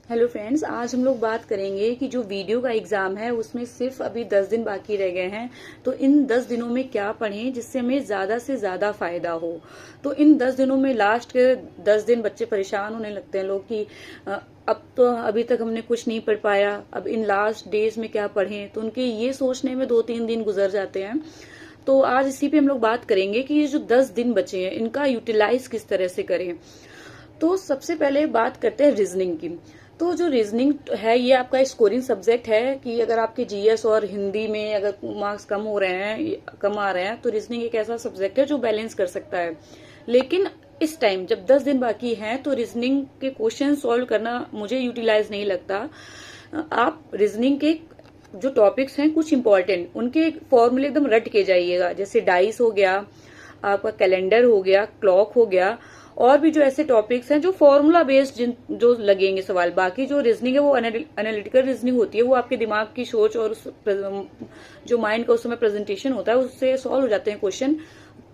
Hello friends, आज हम लोग बात करेंगे कि जो वीडियो का एग्जाम है उसमें सिर्फ अभी 10 दिन बाकी रह गए हैं। तो इन 10 दिनों में क्या पढ़ें जिससे हमें ज्यादा से ज्यादा फायदा हो। तो इन 10 दिनों में लास्ट के 10 दिन बच्चे परेशान होने लगते हैं लोग कि अब तो अभी तक हमने कुछ नहीं पढ़ पाया, अब इन लास्ट डेज में क्या पढ़ें। तो उनके ये सोचने में 2-3 दिन गुजर जाते हैं। तो आज इसी पे हम लोग बात करेंगे कि ये जो 10 दिन बचे हैं इनका यूटिलाइज किस तरह से करें। तो सबसे पहले बात करते हैं रीजनिंग की। तो जो रीजनिंग है ये आपका स्कोरिंग सब्जेक्ट है कि अगर आपके जीएस और हिंदी में अगर मार्क्स कम हो रहे हैं, कम आ रहे हैं, तो रीजनिंग एक ऐसा सब्जेक्ट है जो बैलेंस कर सकता है। लेकिन इस टाइम जब 10 दिन बाकी हैं तो रीजनिंग के क्वेश्चन सॉल्व करना मुझे यूटिलाइज नहीं लगता। आप रीजनिंग के जो टॉपिक्स हैं कुछ इंपॉर्टेंट, उनके फॉर्मूले एकदम रट के जाइएगा। जैसे डाइस हो गया, आपका कैलेंडर हो गया, क्लॉक हो गया, और भी जो ऐसे टॉपिक्स हैं जो फॉर्मूला बेस्ड जो लगेंगे सवाल। बाकी जो रीजनिंग है वो एनालिटिकल रीजनिंग होती है, वो आपके दिमाग की सोच और जो माइंड का उस समय प्रेजेंटेशन होता है उससे सॉल्व हो जाते हैं क्वेश्चन।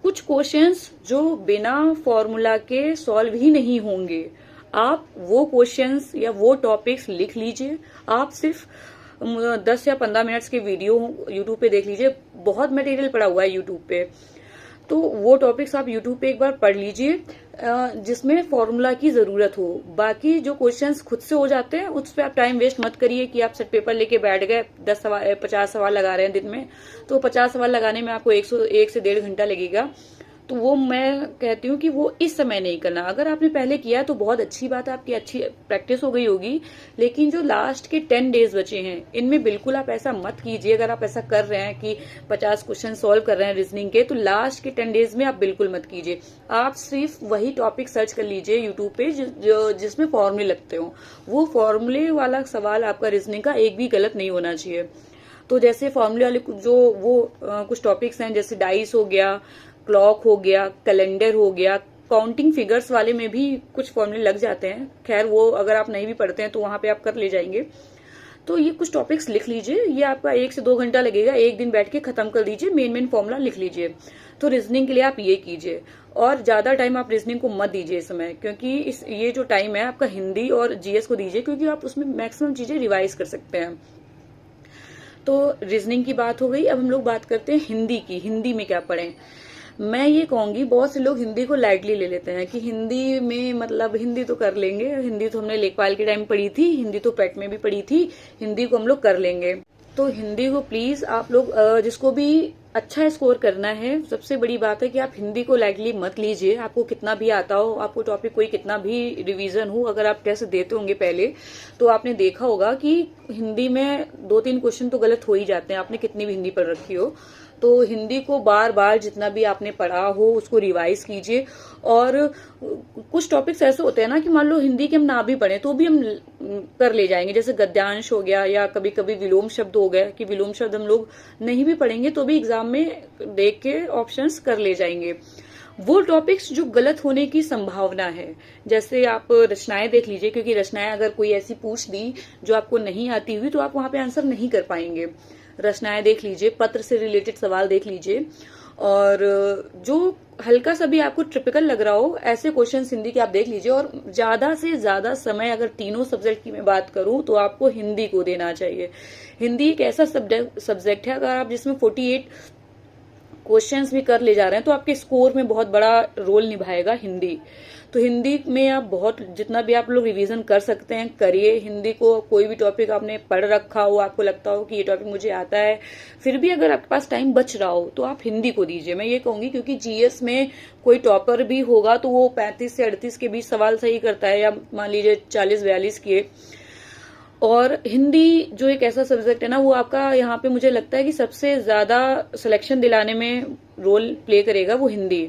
कुछ क्वेश्चंस जो बिना फॉर्मूला के सॉल्व ही नहीं होंगे, आप वो क्वेश्चंस या वो टॉपिक्स लिख लीजिए। आप सिर्फ 10 या 15 मिनट्स के वीडियो यूट्यूब पे देख लीजिए, बहुत मटेरियल पड़ा हुआ है यूट्यूब पे। तो वो टॉपिक्स आप यूट्यूब पे एक बार पढ़ लीजिए जिसमें फॉर्मूला की जरूरत हो। बाकी जो क्वेश्चंस खुद से हो जाते हैं उस पर आप टाइम वेस्ट मत करिए कि आप सेट पेपर लेके बैठ गए, 50 सवाल लगा रहे हैं दिन में, तो 50 सवाल लगाने में आपको 1 से 1.5 घंटा लगेगा। तो वो मैं कहती हूँ कि वो इस समय नहीं करना। अगर आपने पहले किया तो बहुत अच्छी बात है, आपकी अच्छी प्रैक्टिस हो गई होगी। लेकिन जो लास्ट के 10 डेज बचे हैं इनमें बिल्कुल आप ऐसा मत कीजिए। अगर आप ऐसा कर रहे हैं कि 50 क्वेश्चन सॉल्व कर रहे हैं रीजनिंग के, तो लास्ट के 10 डेज में आप बिल्कुल मत कीजिए। आप सिर्फ वही टॉपिक सर्च कर लीजिए यूट्यूब पे जिसमें फॉर्मूले लगते हो। वो फॉर्मूले वाला सवाल आपका रीजनिंग का एक भी गलत नहीं होना चाहिए। तो जैसे फॉर्मूले वाले कुछ टॉपिक्स हैं, जैसे डाइस हो गया, क्लॉक हो गया, कैलेंडर हो गया, काउंटिंग फिगर्स वाले में भी कुछ फॉर्मूले लग जाते हैं। खैर वो अगर आप नहीं भी पढ़ते हैं तो वहां पे आप कर ले जाएंगे। तो ये कुछ टॉपिक्स लिख लीजिए, ये आपका 1 से 2 घंटा लगेगा, एक दिन बैठ के खत्म कर दीजिए, मेन फॉर्मूला लिख लीजिए। तो रीजनिंग के लिए आप ये कीजिए, और ज्यादा टाइम आप रीजनिंग को मत दीजिए इस समय, क्योंकि ये जो टाइम है आपका हिंदी और जीएस को दीजिए, क्योंकि आप उसमें मैक्सिमम चीजें रिवाइज कर सकते हैं। तो रीजनिंग की बात हो गई। अब हम लोग बात करते हैं हिंदी की। हिंदी में क्या पढ़ें। मैं ये कहूंगी, बहुत से लोग हिंदी को लाइटली ले लेते हैं कि हिंदी में मतलब हिंदी तो कर लेंगे, हिंदी तो हमने लेखपाल के टाइम पढ़ी थी, हिंदी तो पेट में भी पढ़ी थी, हिंदी को हम लोग कर लेंगे। तो हिंदी को प्लीज आप लोग जिसको भी अच्छा स्कोर करना है, सबसे बड़ी बात है कि आप हिंदी को लाइटली मत लीजिए। आपको कितना भी आता हो, आपको टॉपिक कोई कितना भी रिवीजन हो, अगर आप टेस्ट देते होंगे पहले तो आपने देखा होगा कि हिंदी में 2-3 क्वेश्चन तो गलत हो ही जाते हैं, आपने कितनी भी हिंदी पढ़ रखी हो। तो हिंदी को बार बार जितना भी आपने पढ़ा हो उसको रिवाइज कीजिए। और कुछ टॉपिक्स ऐसे होते हैं ना कि मान लो हिंदी के हम ना भी पढ़े तो भी हम कर ले जाएंगे, जैसे गद्यांश हो गया, या कभी कभी विलोम शब्द हो गया कि विलोम शब्द हम लोग नहीं भी पढ़ेंगे तो भी एग्जाम में देख के ऑप्शंस कर ले जाएंगे। वो टॉपिक्स जो गलत होने की संभावना है, जैसे आप रचनाएं देख लीजिए, क्योंकि रचनाएं अगर कोई ऐसी पूछ दी जो आपको नहीं आती हुई तो आप वहां पे आंसर नहीं कर पाएंगे। रचनाएं देख लीजिए, पत्र से रिलेटेड सवाल देख लीजिए, और जो हल्का सा भी आपको टिपिकल लग रहा हो ऐसे क्वेश्चन हिंदी के आप देख लीजिए। और ज्यादा से ज्यादा समय, अगर तीनों सब्जेक्ट की मैं बात करूं, तो आपको हिंदी को देना चाहिए। हिंदी एक ऐसा सब्जेक्ट है, अगर आप जिसमें 48 क्वेश्चंस भी कर ले जा रहे हैं तो आपके स्कोर में बहुत बड़ा रोल निभाएगा हिंदी। तो हिंदी में आप बहुत जितना भी आप लोग रिवीजन कर सकते हैं करिए। हिंदी को कोई भी टॉपिक आपने पढ़ रखा हो, आपको लगता हो कि ये टॉपिक मुझे आता है, फिर भी अगर आपके पास टाइम बच रहा हो तो आप हिंदी को दीजिए। मैं ये कहूंगी, क्योंकि जीएस में कोई टॉपर भी होगा तो वो 35 से 38 के बीच सवाल सही करता है, या मान लीजिए 40-42 के। और हिंदी जो एक ऐसा सब्जेक्ट है ना, वो आपका यहाँ पे मुझे लगता है कि सबसे ज्यादा सिलेक्शन दिलाने में रोल प्ले करेगा वो हिंदी,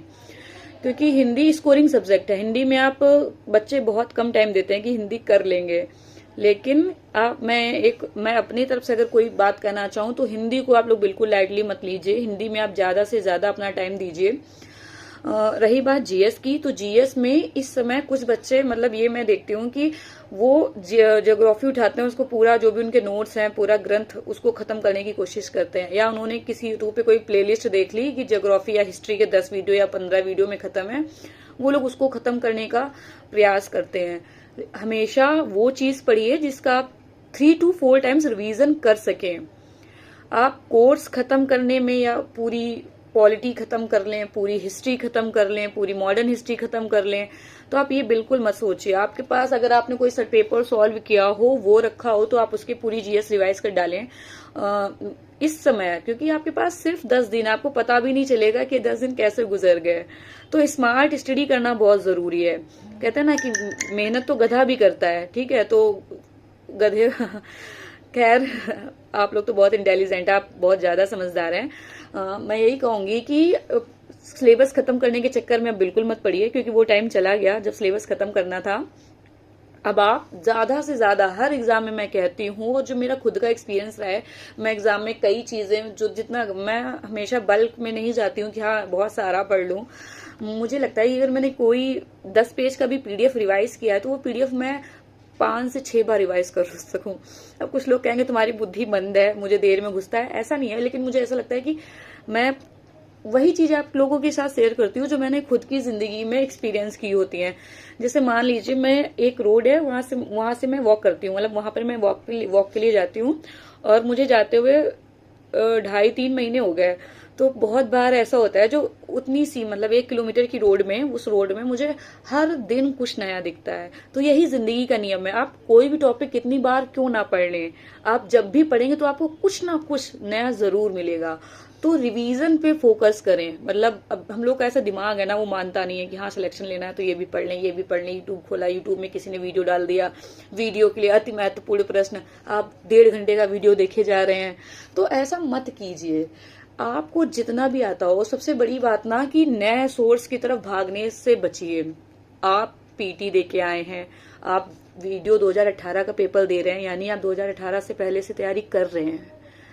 क्योंकि हिंदी स्कोरिंग सब्जेक्ट है। हिंदी में आप बच्चे बहुत कम टाइम देते हैं कि हिंदी कर लेंगे। लेकिन मैं अपनी तरफ से अगर कोई बात कहना चाहूँ तो हिंदी को आप लोग बिल्कुल लाइटली मत लीजिए। हिंदी में आप ज्यादा से ज्यादा अपना टाइम दीजिए। रही बात जीएस की, तो जीएस में इस समय कुछ बच्चे, मतलब ये मैं देखती हूँ कि वो ज्योग्राफी उठाते हैं, उसको पूरा जो भी उनके नोट्स हैं, पूरा ग्रंथ उसको खत्म करने की कोशिश करते हैं, या उन्होंने किसी यूट्यूब पे कोई प्लेलिस्ट देख ली कि ज्योग्राफी या हिस्ट्री के 10 वीडियो या 15 वीडियो में खत्म है, वो लोग उसको खत्म करने का प्रयास करते हैं। हमेशा वो चीज पढ़िए जिसका आप 3 to 4 टाइम्स रिवीजन कर सकें। आप कोर्स खत्म करने में या पूरी पॉलिटी खत्म कर लें, पूरी हिस्ट्री खत्म कर लें, पूरी मॉडर्न हिस्ट्री खत्म कर लें, तो आप ये बिल्कुल मत सोचिए। आपके पास अगर आपने कोई पेपर सॉल्व किया हो, वो रखा हो, तो आप उसके पूरी जीएस रिवाइज कर डालें इस समय, क्योंकि आपके पास सिर्फ 10 दिन, आपको पता भी नहीं चलेगा कि 10 दिन कैसे गुजर गए। तो स्मार्ट स्टडी करना बहुत जरूरी है। कहते हैं ना कि मेहनत तो गधा भी करता है, ठीक है, तो गधे खैर आप लोग तो बहुत इंटेलिजेंट, आप बहुत ज्यादा समझदार हैं। मैं यही कहूंगी कि सिलेबस खत्म करने के चक्कर में अब बिल्कुल मत पड़िए, क्योंकि वो टाइम चला गया जब सिलेबस खत्म करना था। अब आप ज्यादा से ज्यादा, हर एग्जाम में मैं कहती हूँ, और जो मेरा खुद का एक्सपीरियंस रहा है, मैं एग्जाम में कई चीजें जो जितना मैं हमेशा बल्क में नहीं जाती हूँ कि हाँ बहुत सारा पढ़ लूं। मुझे लगता है कि अगर मैंने कोई 10 पेज का भी पीडीएफ रिवाइज किया है, तो वो पीडीएफ मैं 5 से 6 बार रिवाइज कर सकूं। अब कुछ लोग कहेंगे तुम्हारी बुद्धि मंद है, मुझे देर में घुसता है, ऐसा नहीं है, लेकिन मुझे ऐसा लगता है कि मैं वही चीज आप लोगों के साथ शेयर करती हूँ जो मैंने खुद की जिंदगी में एक्सपीरियंस की होती हैं। जैसे मान लीजिए मैं एक रोड है, वहां से मैं वॉक करती हूँ, मतलब वहां पर मैं वॉक के लिए जाती हूँ, और मुझे जाते हुए 2.5-3 महीने हो गए। तो बहुत बार ऐसा होता है जो उतनी सी मतलब 1 किलोमीटर की रोड में, उस रोड में मुझे हर दिन कुछ नया दिखता है। तो यही जिंदगी का नियम है। आप कोई भी टॉपिक कितनी बार क्यों ना पढ़ लें, आप जब भी पढ़ेंगे तो आपको कुछ ना कुछ नया जरूर मिलेगा। तो रिवीजन पे फोकस करें। मतलब अब हम लोग का ऐसा दिमाग है ना, वो मानता नहीं है कि हाँ सिलेक्शन लेना है तो ये भी पढ़ लें, ये भी पढ़ लें। यूट्यूब खोला, यूट्यूब में किसी ने वीडियो डाल दिया, वीडियो के लिए अति महत्वपूर्ण प्रश्न, आप 1.5 घंटे का वीडियो देखे जा रहे हैं। तो ऐसा मत कीजिए। आपको जितना भी आता हो, सबसे बड़ी बात ना कि नए सोर्स की तरफ भागने से बचिए। आप पीटी दे के आए हैं, आप वीडियो 2018 का पेपर दे रहे हैं, यानी आप 2018 से पहले से तैयारी कर रहे हैं,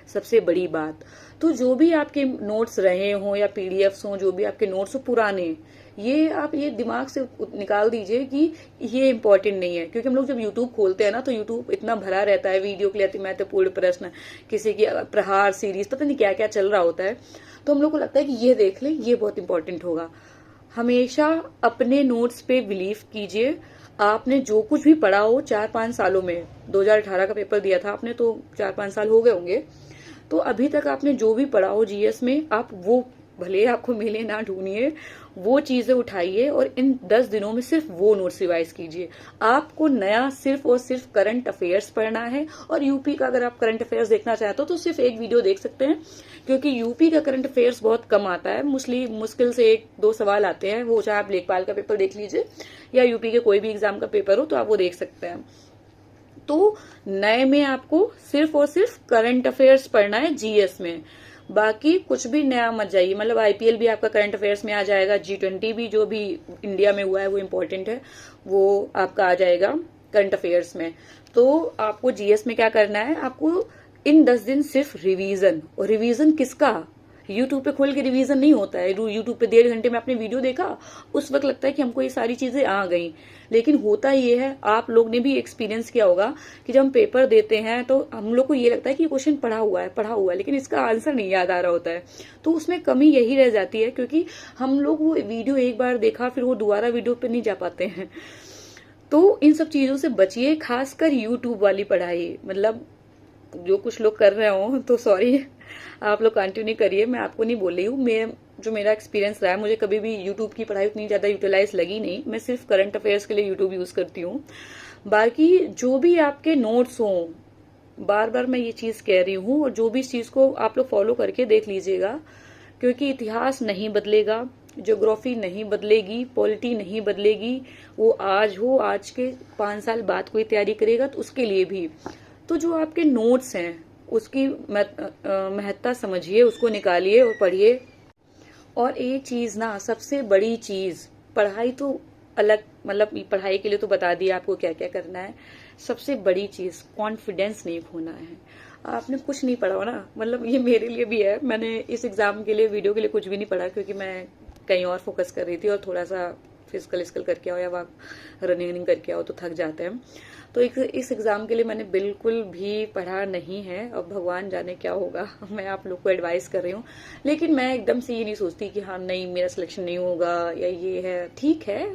सबसे बड़ी बात। तो जो भी आपके नोट्स रहे हों या पीडीएफ्स हों, जो भी आपके नोट्स हो पुराने, ये आप ये दिमाग से निकाल दीजिए कि ये इंपॉर्टेंट नहीं है। क्योंकि हम लोग जब यूट्यूब खोलते हैं ना, तो यूट्यूब इतना भरा रहता है वीडियो के लिए अति महत्वपूर्ण प्रश्न, किसी की प्रहार सीरीज, पता नहीं क्या क्या चल रहा होता है। तो हम लोग को लगता है कि ये देख लें, ये बहुत इंपॉर्टेंट होगा। हमेशा अपने नोट्स पे बिलीव कीजिए। आपने जो कुछ भी पढ़ा हो 4-5 सालों में, 2018 का पेपर दिया था आपने तो 4-5 साल हो गए होंगे, तो अभी तक आपने जो भी पढ़ा हो जीएस में, आप वो भले आपको मिले ना, ढूंढिए, वो चीजें उठाइए और इन 10 दिनों में सिर्फ वो नोट्स रिवाइज कीजिए। आपको नया सिर्फ और सिर्फ करंट अफेयर्स पढ़ना है। और यूपी का अगर आप करंट अफेयर्स देखना चाहते हो तो सिर्फ एक वीडियो देख सकते हैं, क्योंकि यूपी का करंट अफेयर्स बहुत कम आता है। मुश्किल से 1-2 सवाल आते हैं, वो चाहे आप लेखपाल का पेपर देख लीजिए या यूपी के कोई भी एग्जाम का पेपर हो तो आप वो देख सकते हैं। तो नए में आपको सिर्फ और सिर्फ करंट अफेयर्स पढ़ना है जीएस में, बाकी कुछ भी नया मत जाइए। मतलब आईपीएल भी आपका करंट अफेयर्स में आ जाएगा, G20 भी जो भी इंडिया में हुआ है वो इम्पोर्टेंट है, वो आपका आ जाएगा करंट अफेयर्स में। तो आपको जीएस में क्या करना है, आपको इन 10 दिन सिर्फ रिवीजन। और रिवीजन किसका, यूट्यूब पे खोल के रिवीजन नहीं होता है। यूट्यूब पे 1.5 घंटे में आपने वीडियो देखा, उस वक्त लगता है कि हमको ये सारी चीजें आ गई, लेकिन होता ये है, आप लोग ने भी एक्सपीरियंस किया होगा कि जब हम पेपर देते हैं तो हम लोग को ये लगता है कि क्वेश्चन पढ़ा हुआ है, लेकिन इसका आंसर नहीं याद आ रहा होता है। तो उसमें कमी यही रह जाती है, क्योंकि हम लोग वो वीडियो एक बार देखा, फिर वो दोबारा वीडियो पे नहीं जा पाते हैं। तो इन सब चीजों से बचिए, खासकर यूट्यूब वाली पढ़ाई। मतलब जो कुछ लोग कर रहे हो तो सॉरी, आप लोग कंटिन्यू करिए, मैं आपको नहीं बोल रही हूँ। जो मेरा एक्सपीरियंस रहा है, मुझे कभी भी यूट्यूब की पढ़ाई उतनी ज्यादा यूटिलाइज लगी नहीं। मैं सिर्फ करंट अफेयर्स के लिए यूट्यूब यूज करती हूँ। बाकी जो भी आपके नोट्स हों, बार बार मैं ये चीज कह रही हूँ, और जो भी इस चीज को आप लोग फॉलो करके देख लीजिएगा, क्योंकि इतिहास नहीं बदलेगा, ज्योग्राफी नहीं बदलेगी, पॉलिटी नहीं बदलेगी। वो आज हो, आज के 5 साल बाद कोई तैयारी करेगा तो उसके लिए भी। तो जो आपके नोट्स हैं उसकी महत्ता समझिए, उसको निकालिए और पढ़िए। और एक चीज ना, सबसे बड़ी चीज, पढ़ाई तो अलग, मतलब पढ़ाई के लिए तो बता दिया आपको क्या क्या करना है। सबसे बड़ी चीज कॉन्फिडेंस नहीं खोना है। आपने कुछ नहीं पढ़ा हो ना, मतलब ये मेरे लिए भी है, मैंने इस एग्जाम के लिए, वीडियो के लिए कुछ भी नहीं पढ़ा, क्योंकि मैं कहीं और फोकस कर रही थी, और थोड़ा सा फिजिकल करके आओ या वहाँ रनिंग करके आओ तो थक जाते हैं। तो इस एग्जाम के लिए मैंने बिल्कुल भी पढ़ा नहीं है। अब भगवान जाने क्या होगा, मैं आप लोग को एडवाइस कर रही हूँ। लेकिन मैं एकदम से ये नहीं सोचती कि हाँ नहीं मेरा सिलेक्शन नहीं होगा या ये है, ठीक है,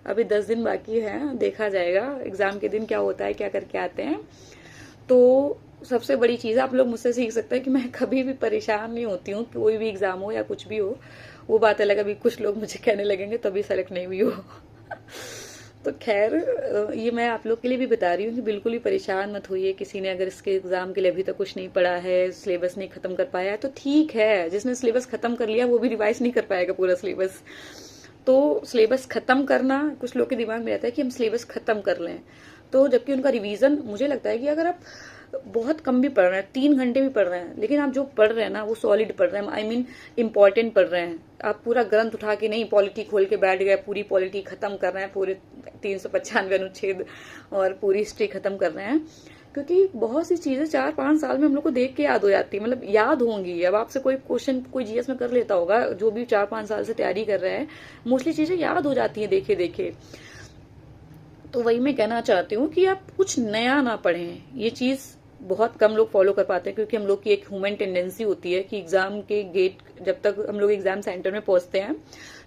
अभी 10 दिन बाकी है, देखा जाएगा एग्जाम के दिन क्या होता है, क्या करके आते हैं। तो सबसे बड़ी चीज आप लोग मुझसे सीख सकते हैं कि मैं कभी भी परेशान नहीं होती हूँ, कोई भी एग्जाम हो या कुछ भी हो। वो बात अलग, अभी कुछ लोग मुझे कहने लगेंगे तभी सेलेक्ट नहीं हुई हो। तो खैर, ये मैं आप लोग के लिए भी बता रही हूँ कि बिल्कुल ही परेशान मत होइए। किसी ने अगर इसके एग्जाम के लिए अभी तक कुछ नहीं पढ़ा है, सिलेबस नहीं खत्म कर पाया है, तो ठीक है। जिसने सिलेबस खत्म कर लिया वो भी रिवाइज नहीं कर पाएगा पूरा सिलेबस। तो सिलेबस खत्म करना, कुछ लोग के दिमाग में रहता है कि हम सिलेबस खत्म कर लें, तो जबकि उनका रिवीजन, मुझे लगता है कि अगर आप बहुत कम भी पढ़ रहे हैं, 3 घंटे भी पढ़ रहे हैं, लेकिन आप जो पढ़ रहे हैं ना वो सॉलिड पढ़ रहे हैं, आई मीन इम्पोर्टेंट पढ़ रहे हैं। आप पूरा ग्रंथ उठा के नहीं पॉलिटी खोल के बैठ गए, पूरी पॉलिटी खत्म कर रहे हैं, पूरे 395 अनुच्छेद और पूरी हिस्ट्री खत्म कर रहे हैं। क्योंकि बहुत सी चीजें 4-5 साल में हम लोग को देख के याद हो जाती है, मतलब याद होंगी। अब आपसे कोई क्वेश्चन कोई जीएस में कर लेता होगा, जो भी 4-5 साल से तैयारी कर रहे हैं, मोस्टली चीजें याद हो जाती हैं देखे देखे। तो वही मैं कहना चाहती हूँ कि आप कुछ नया ना पढ़ें। ये चीज बहुत कम लोग फॉलो कर पाते हैं, क्योंकि हम लोग की एक ह्यूमन टेंडेंसी होती है कि एग्जाम के गेट, जब तक हम लोग एग्जाम सेंटर में पहुंचते हैं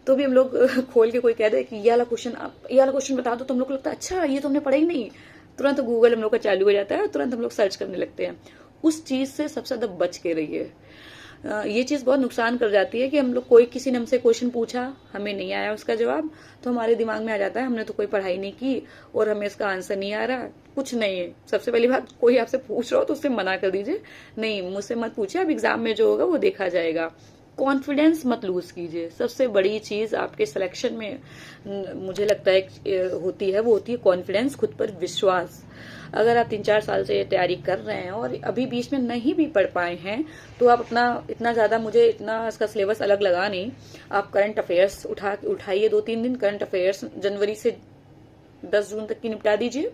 तो भी हम लोग खोल के कोई कह दे कि ये वाला क्वेश्चन बता दो, तो हम लोग को लगता है अच्छा ये तो हमने पढ़ा ही नहीं। तुरंत गूगल हम लोग का चालू हो जाता है, तुरंत हम लोग सर्च करने लगते हैं। उस चीज से सबसे ज्यादा बच के रहिए। ये चीज बहुत नुकसान कर जाती है कि हम लोग, किसी ने हमसे क्वेश्चन पूछा, हमें नहीं आया उसका जवाब, तो हमारे दिमाग में आ जाता है हमने तो कोई पढ़ाई नहीं की और हमें इसका आंसर नहीं आ रहा। कुछ नहीं है। सबसे पहली बात, कोई आपसे पूछ रहा हो तो उससे मना कर दीजिए, नहीं मुझसे मत पूछिए, अब एग्जाम में जो होगा वो देखा जाएगा। कॉन्फिडेंस मत लूज कीजिए। सबसे बड़ी चीज आपके सिलेक्शन में मुझे लगता है होती है, वो होती है कॉन्फिडेंस, खुद पर विश्वास। अगर आप 3-4 साल से तैयारी कर रहे हैं और अभी बीच में नहीं भी पढ़ पाए हैं, तो आप अपना इतना ज्यादा, मुझे इतना इसका सिलेबस अलग लगा नहीं, आप करंट अफेयर्स उठाइए 2-3 दिन, करंट अफेयर्स जनवरी से 10 जून तक की निपटा दीजिए।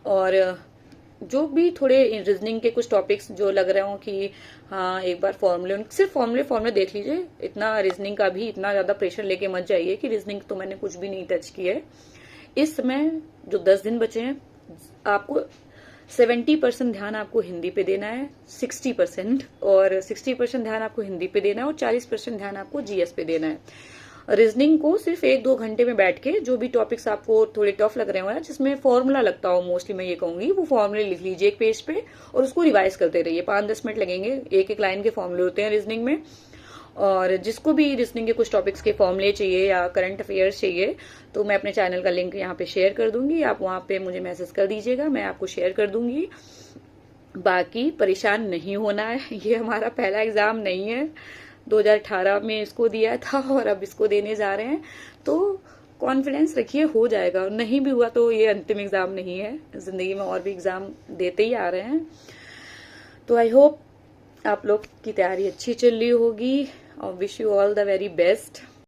और जो भी थोड़े रीजनिंग के कुछ टॉपिक्स जो लग रहे हो कि हाँ एक बार सिर्फ फॉर्मूले देख लीजिए। इतना रीजनिंग का भी इतना ज्यादा प्रेशर लेके मत जाइए कि रीजनिंग तो मैंने कुछ भी नहीं टच की है। इस समय जो 10 दिन बचे हैं, आपको 70% ध्यान आपको हिंदी पे देना है, 60%, और 60% ध्यान आपको हिंदी पे देना है और 40% ध्यान आपको जीएस पे देना है। रीजनिंग को सिर्फ 1-2 घंटे में बैठ के जो भी टॉपिक्स आपको थोड़े टफ लग रहे हो ना, जिसमें फॉर्मूला लगता हो, मोस्टली मैं ये कहूंगी, वो फॉर्मूले लिख लीजिए एक पेज पे और उसको रिवाइज करते रहिए। 5-10 मिनट लगेंगे, एक लाइन के फॉर्मूले होते हैं रीजनिंग में। और जिसको भी रीजनिंग के कुछ टॉपिक्स के फॉर्मूले चाहिए या करंट अफेयर्स चाहिए, तो मैं अपने चैनल का लिंक यहाँ पे शेयर कर दूंगी, आप वहां पे मुझे मैसेज कर दीजिएगा, मैं आपको शेयर कर दूंगी। बाकी परेशान नहीं होना है, ये हमारा पहला एग्जाम नहीं है, 2018 में इसको दिया था और अब इसको देने जा रहे हैं। तो कॉन्फिडेंस रखिए, हो जाएगा। नहीं भी हुआ तो ये अंतिम एग्जाम नहीं है, जिंदगी में और भी एग्जाम देते ही आ रहे हैं। तो आई होप आप लोग की तैयारी अच्छी चल रही होगी और wish you all the very best.